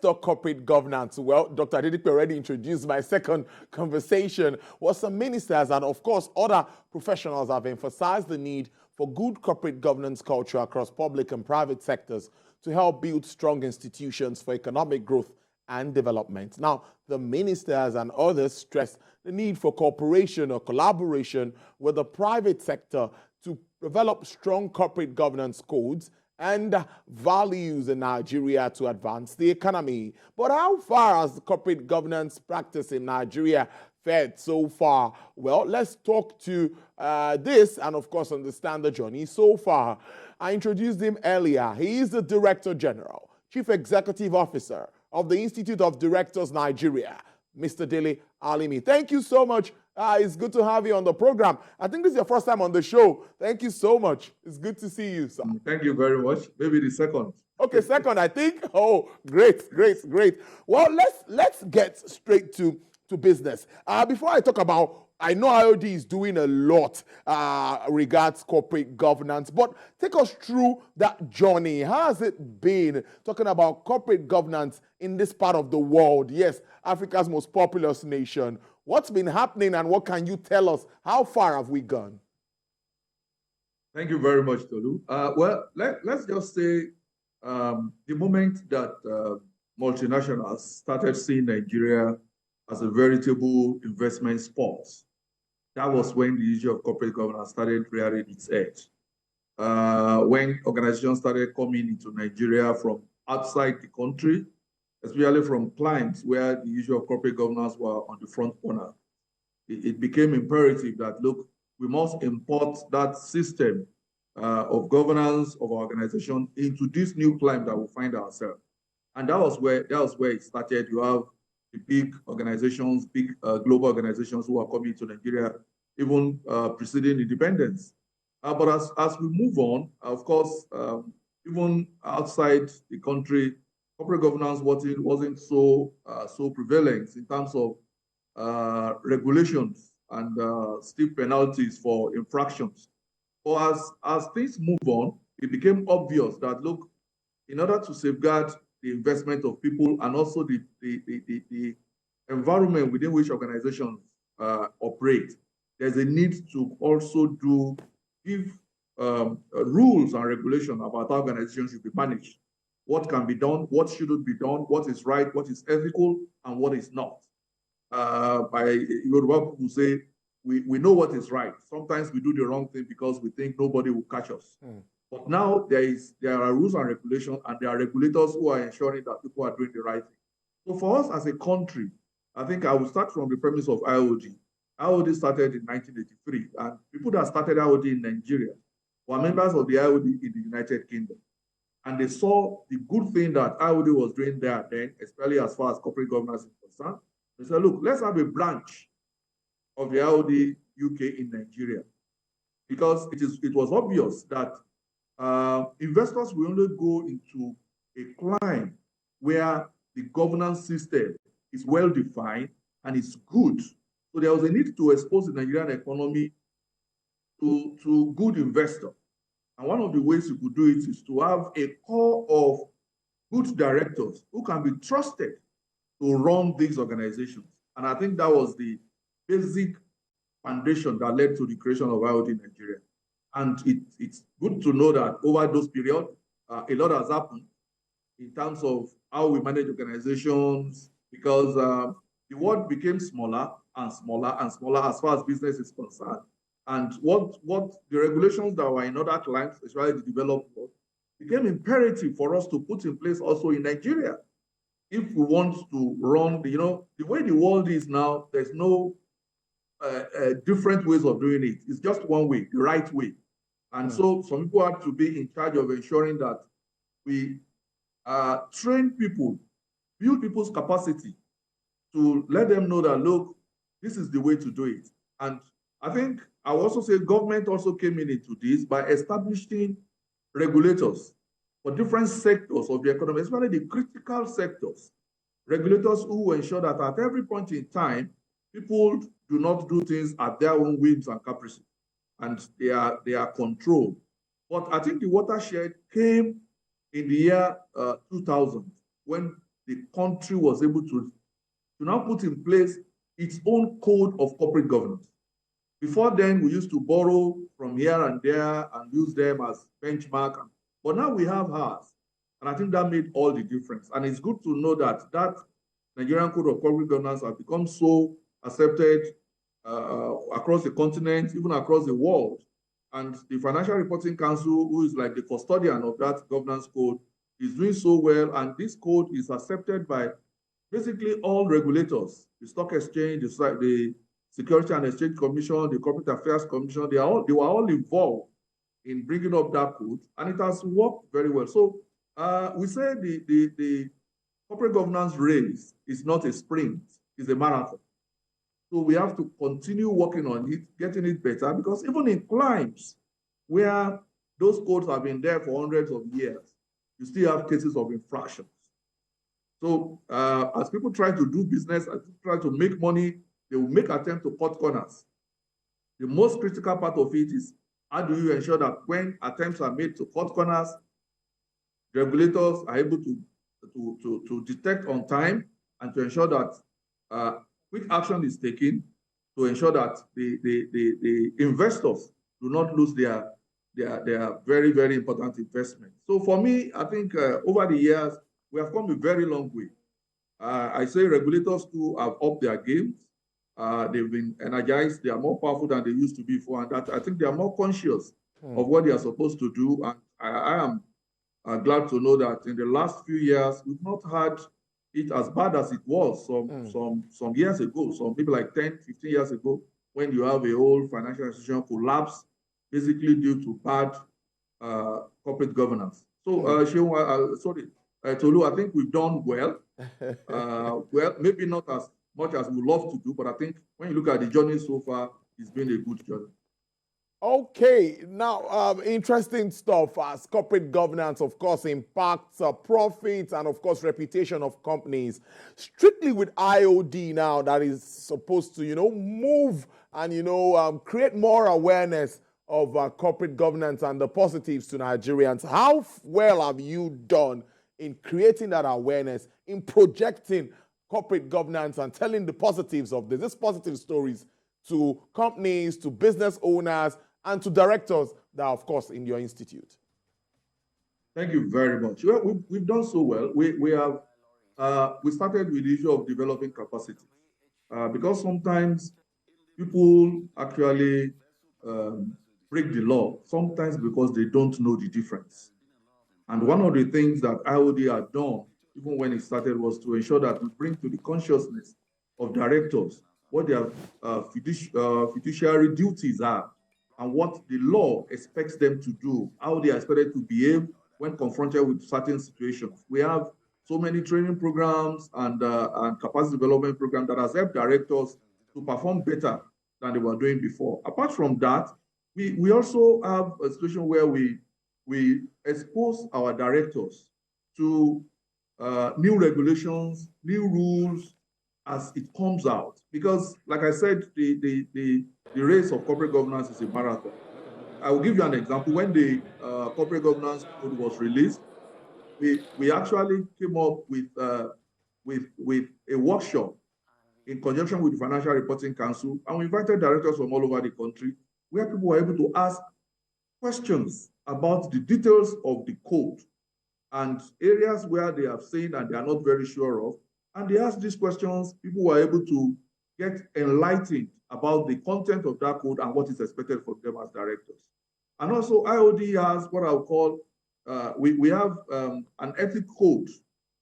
talk corporate governance. Well, Dr. Adedipe already introduced my second conversation. Well, some ministers and, of course, other professionals have emphasized the need for good corporate governance culture across public and private sectors to help build strong institutions for economic growth and development. Now, the ministers and others stress the need for cooperation or collaboration with the private sector to develop strong corporate governance codes and values in Nigeria to advance the economy. But how far has the corporate governance practice in Nigeria fared so far? Well, let's talk to this and, of course, understand the journey so far. I introduced him earlier. He is the Director General, Chief Executive Officer of the Institute of Directors Nigeria, Mr. Dele Alimi. Thank you so much. It's good to have you on the program. I think this is your first time on the show. Thank you so much. It's good to see you, sir. Thank you very much. Maybe the second. Okay, second, I think. Oh, great, great, great. Well, let's get straight to business. Before I talk about, I know IOD is doing a lot regards corporate governance, but take us through that journey. How has it been talking about corporate governance in this part of the world? Yes, Africa's most populous nation. What's been happening and what can you tell us? How far have we gone? Thank you very much, Tolu. Well, let's just say the moment that multinationals started seeing Nigeria as a veritable investment spot, that was when the issue of corporate governance started rearing its head. When organizations started coming into Nigeria from outside the country, especially from clients where the issue of corporate governance were on the front corner, it became imperative that, look, we must import that system of governance of our organization into this new climate that we find ourselves. And that was where it started. You have the big organizations, big global organizations who are coming to Nigeria, even preceding independence. But as we move on, of course, even outside the country, corporate governance wasn't so prevalent in terms of regulations and steep penalties for infractions. But as things move on, it became obvious that, look, in order to safeguard the investment of people and also the environment within which organizations operate, there's a need to also give rules and regulation about how organizations should be managed. What can be done, what shouldn't be done, what is right, what is ethical, and what is not. Yoruba people say, we know what is right. Sometimes we do the wrong thing because we think nobody will catch us. But now there are rules and regulations, and there are regulators who are ensuring that people are doing the right thing. So for us as a country, I think I will start from the premise of IOD. IOD started in 1983, and people that started IOD in Nigeria were members of the IOD in the United Kingdom. And they saw the good thing that IOD was doing there then, especially as far as corporate governance is concerned. They said, look, let's have a branch of the IOD UK in Nigeria. Because it was obvious that investors will only go into a clime where the governance system is well defined and it's good. So there was a need to expose the Nigerian economy to good investors. And one of the ways you could do it is to have a core of good directors who can be trusted to run these organizations. And I think that was the basic foundation that led to the creation of IOD in Nigeria. And it's good to know that over those periods, a lot has happened in terms of how we manage organizations, because the world became smaller and smaller and smaller as far as business is concerned. And what the regulations that were in other climes, especially the developed world, became imperative for us to put in place also in Nigeria. If we want to run, the way the world is now, there's no different ways of doing it. It's just one way, the right way. And so some people have to be in charge of ensuring that we train people, build people's capacity to let them know that, look, this is the way to do it. And I think I will also say government also came into this by establishing regulators for different sectors of the economy, especially the critical sectors. Regulators who ensure that at every point in time, people do not do things at their own whims and caprices, and they are controlled. But I think the watershed came in the year 2000, when the country was able to now put in place its own code of corporate governance. Before then, we used to borrow from here and there and use them as benchmark. But now we have Harps. And I think that made all the difference. And it's good to know that that Nigerian Code of Corporate Governance has become so accepted across the continent, even across the world. And the Financial Reporting Council, who is like the custodian of that governance code, is doing so well. And this code is accepted by basically all regulators, the Stock Exchange, the Security and Exchange Commission, the Corporate Affairs Commission. They were all involved in bringing up that code, and it has worked very well. So we say the corporate governance race is not a sprint, it's a marathon. So we have to continue working on it, getting it better, because even in climes where those codes have been there for hundreds of years, you still have cases of infractions. So as people try to do business, as people try to make money, they will make attempts to cut corners. The most critical part of it is, how do you ensure that when attempts are made to cut corners, regulators are able to detect on time and to ensure that quick action is taken to ensure that the investors do not lose their very, very important investment. So for me, I think over the years, we have come a very long way. I say regulators too have upped their games. They've been energized. They are more powerful than they used to be before. And that I think they are more conscious of what they are supposed to do. And I am glad to know that in the last few years, we've not had it as bad as it was some years ago, maybe like 10, 15 years ago, when you have a whole financial institution collapse, basically due to bad corporate governance. So, sorry, Tolu, I think we've done well. Well, maybe not as much as we love to do, but I think when you look at the journey so far, it's been a good journey. Okay, now interesting stuff as corporate governance, of course, impacts profits and, of course, reputation of companies. Strictly with IOD now, that is supposed to, move and, create more awareness of corporate governance and the positives to Nigerians. How well have you done in creating that awareness, in projecting corporate governance and telling the positives of this, these positive stories to companies, to business owners, and to directors that are, of course, in your institute? Thank you very much. Well, we've done so well. We started with the issue of developing capacity because sometimes people actually break the law, sometimes because they don't know the difference. And one of the things that IOD had done, even when it started, was to ensure that we bring to the consciousness of directors what their fiduciary duties are and what the law expects them to do, how they are expected to behave when confronted with certain situations. We have so many training programs and capacity development programs that has helped directors to perform better than they were doing before. Apart from that, we also have a situation where we expose our directors to new regulations, new rules as it comes out. Because, like I said, the race of corporate governance is a marathon. I will give you an example. When the corporate governance code was released, we actually came up with a workshop in conjunction with the Financial Reporting Council, and we invited directors from all over the country, where people were able to ask questions about the details of the code and areas where they have seen and they are not very sure of. And they asked these questions, people were able to get enlightened about the content of that code and what is expected from them as directors. And also IOD has what I'll call, we have an ethic code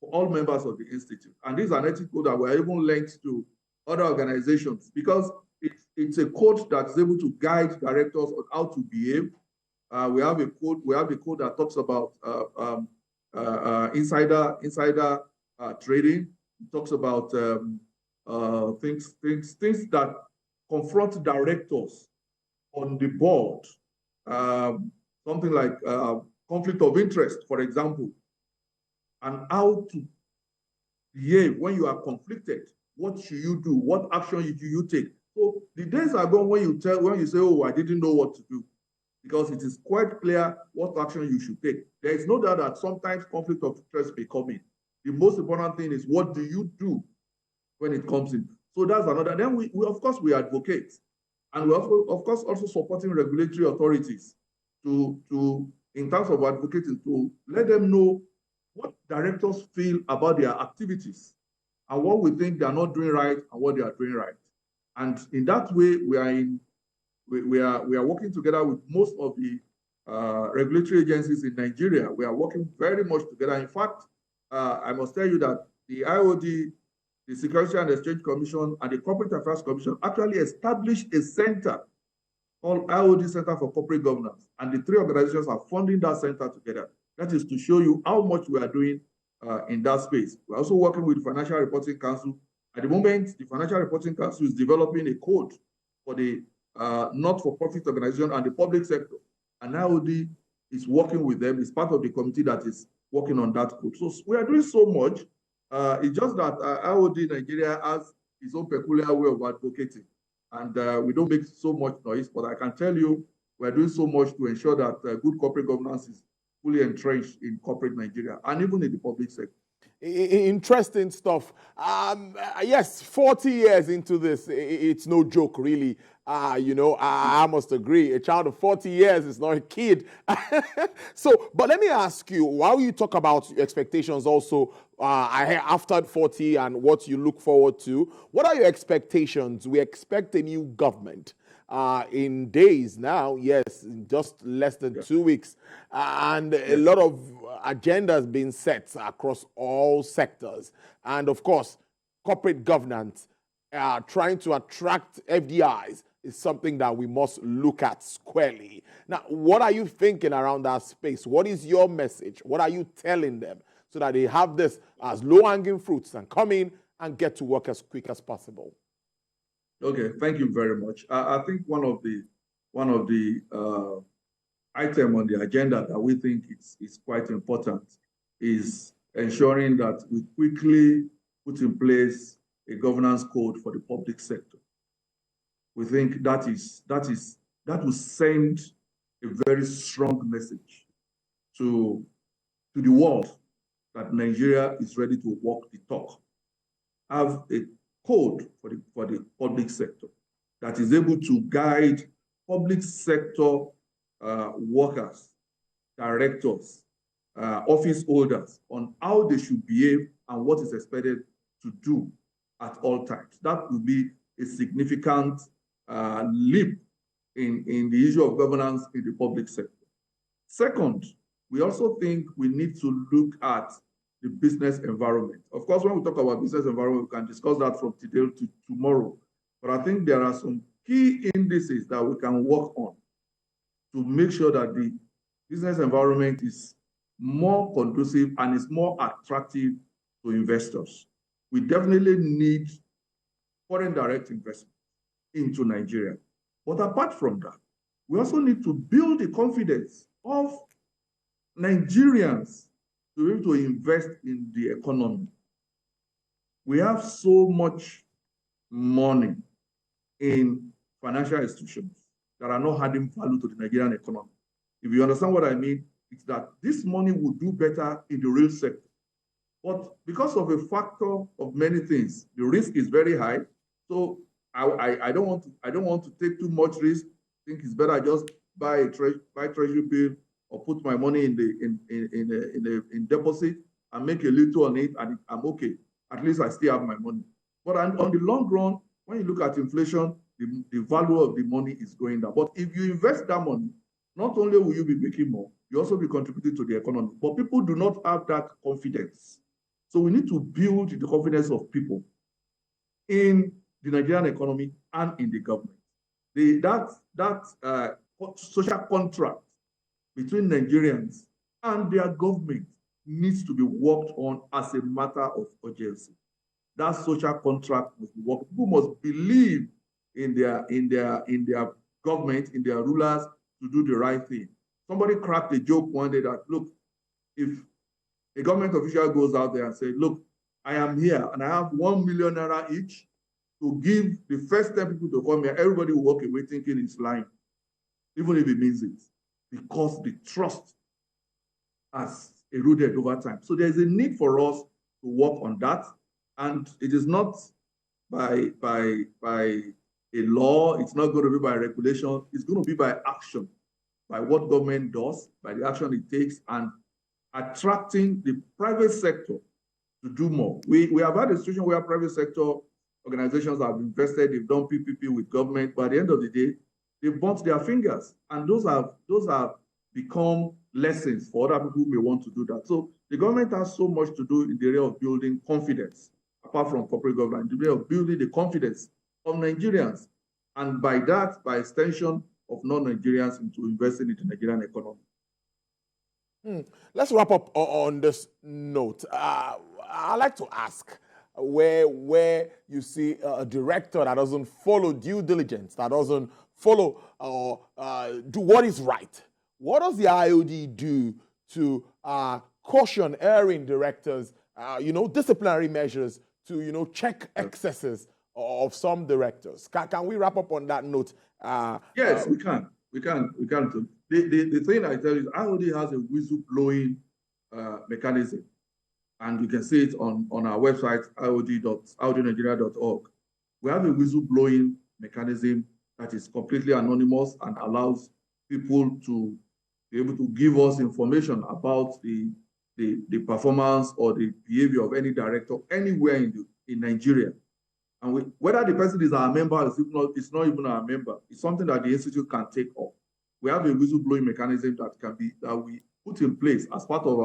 for all members of the Institute. And this is an ethic code that we're even linked to other organizations because it's a code that's able to guide directors on how to behave. We have a code that talks about insider trading. It talks about things that confront directors on the board. Something like conflict of interest, for example, and how to behave when you are conflicted. What should you do? What action do you take? So the days are gone when you say, "Oh, I didn't know what to do," because it is quite clear what action you should take. There is no doubt that sometimes conflict of interest may come in. The most important thing is, what do you do when it comes in? So that's another. Then we of course, we advocate. And we also, of course, also supporting regulatory authorities to in terms of advocating, to let them know what directors feel about their activities and what we think they are not doing right and what they are doing right. And in that way, we are working together with most of the regulatory agencies in Nigeria. We are working very much together. In fact, I must tell you that the IOD, the Security and Exchange Commission, and the Corporate Affairs Commission actually established a center called IOD Center for Corporate Governance. And the three organizations are funding that center together. That is to show you how much we are doing in that space. We're also working with the Financial Reporting Council. At the moment, the Financial Reporting Council is developing a code for the not-for-profit organization and the public sector. And IOD is working with them. It's part of the committee that is working on that code. So we are doing so much. It's just that IOD Nigeria has its own peculiar way of advocating. And we don't make so much noise, but I can tell you we're doing so much to ensure that good corporate governance is fully entrenched in corporate Nigeria and even in the public sector. Interesting stuff. Yes, 40 years into this, it's no joke, really. I must agree. A child of 40 years is not a kid. So, but let me ask you, while you talk about your expectations also, after 40 and what you look forward to, what are your expectations? We expect a new government in days now, yes, in just less than 2 weeks. And a lot of agendas being set across all sectors. And of course, corporate governance, trying to attract FDIs is something that we must look at squarely. Now, what are you thinking around that space? What is your message? What are you telling them so that they have this as low-hanging fruits and come in and get to work as quick as possible? Okay, thank you very much. I think one of the item on the agenda that we think is quite important is ensuring that we quickly put in place a governance code for the public sector. We think that will send a very strong message to the world that Nigeria is ready to walk the talk. Have a code for the public sector that is able to guide public sector workers, directors, office holders on how they should behave and what is expected to do at all times. That would be a significant leap in the issue of governance in the public sector. Second, we also think we need to look at the business environment. Of course, when we talk about business environment, we can discuss that from today to tomorrow. But I think there are some key indices that we can work on to make sure that the business environment is more conducive and is more attractive to investors. We definitely need foreign direct investment into Nigeria. But apart from that, we also need to build the confidence of Nigerians to be able to invest in the economy. We have so much money in financial institutions that are not adding value to the Nigerian economy. If you understand what I mean, it's that this money will do better in the real sector. But because of a factor of many things, the risk is very high. So I don't want to take too much risk. I think it's better I just buy treasury bill or put my money in deposit and make a little on it, and I'm okay. At least I still have my money. But on the long run, when you look at inflation, the value of the money is going down. But if you invest that money, not only will you be making more, you also be contributing to the economy. But people do not have that confidence. So we need to build the confidence of people in the Nigerian economy and in the government. That social contract between Nigerians and their government needs to be worked on as a matter of urgency. That social contract must be worked. People must believe in their government, in their rulers, to do the right thing. Somebody cracked a joke one day that, look, if a government official goes out there and says, look, I am here and I have 1 million naira each to give the first 10 people to come here, everybody will walk away thinking it's lying, even if it means it, because the trust has eroded over time. So there's a need for us work on that. And it is not by a law, it's not going to be by regulation, it's going to be by action, by what government does, by the action it takes, and attracting the private sector to do more. We have had a situation where private sector organizations have invested, they've done PPP with government, but at the end of the day, they've burnt their fingers. And those have become lessons for other people who may want to do that. So the government has so much to do in the area of building confidence, apart from corporate government, in the area of building the confidence of Nigerians. And by that, by extension of non-Nigerians into investing in the Nigerian economy. Let's wrap up on this note. I'd like to ask where you see a director that doesn't follow due diligence, that doesn't follow or do what is right. What does the IOD do to caution erring directors, disciplinary measures to, check excesses of some directors? Can we wrap up on that note? Yes, we can. We can. The thing I tell you is IOD has a whistleblowing mechanism, and you can see it on our website, iod.nigeria.org. We have a whistleblowing mechanism that is completely anonymous and allows people to be able to give us information about the performance or the behavior of any director anywhere in Nigeria. And whether the person is our member or it's not even our member, it's something that the institute can take up. We have a whistleblowing mechanism that we put in place as part of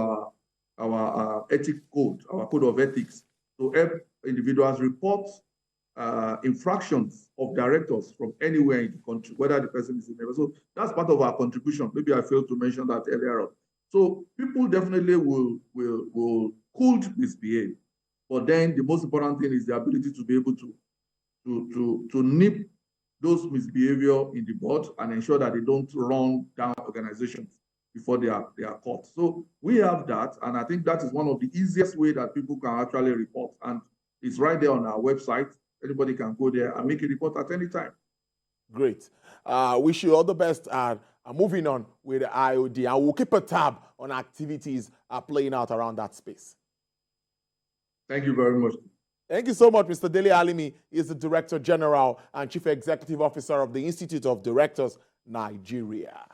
our ethics code, our code of ethics, to help individuals report infractions of directors from anywhere in the country, whether the person is a member. So that's part of our contribution. Maybe I failed to mention that earlier on. So people definitely could misbehave, but then the most important thing is the ability to be able to nip those misbehavior in the bud and ensure that they don't run down organizations before they are caught. So we have that, and I think that is one of the easiest way that people can actually report, and it's right there on our website. Anybody can go there and make a report at any time. Great. Wish you all the best, and moving on with the IOD, and we'll keep a tab on activities playing out around that space. Thank you very much. Thank you so much, Mr. Dele Alimi. He is the Director General and Chief Executive Officer of the Institute of Directors, Nigeria.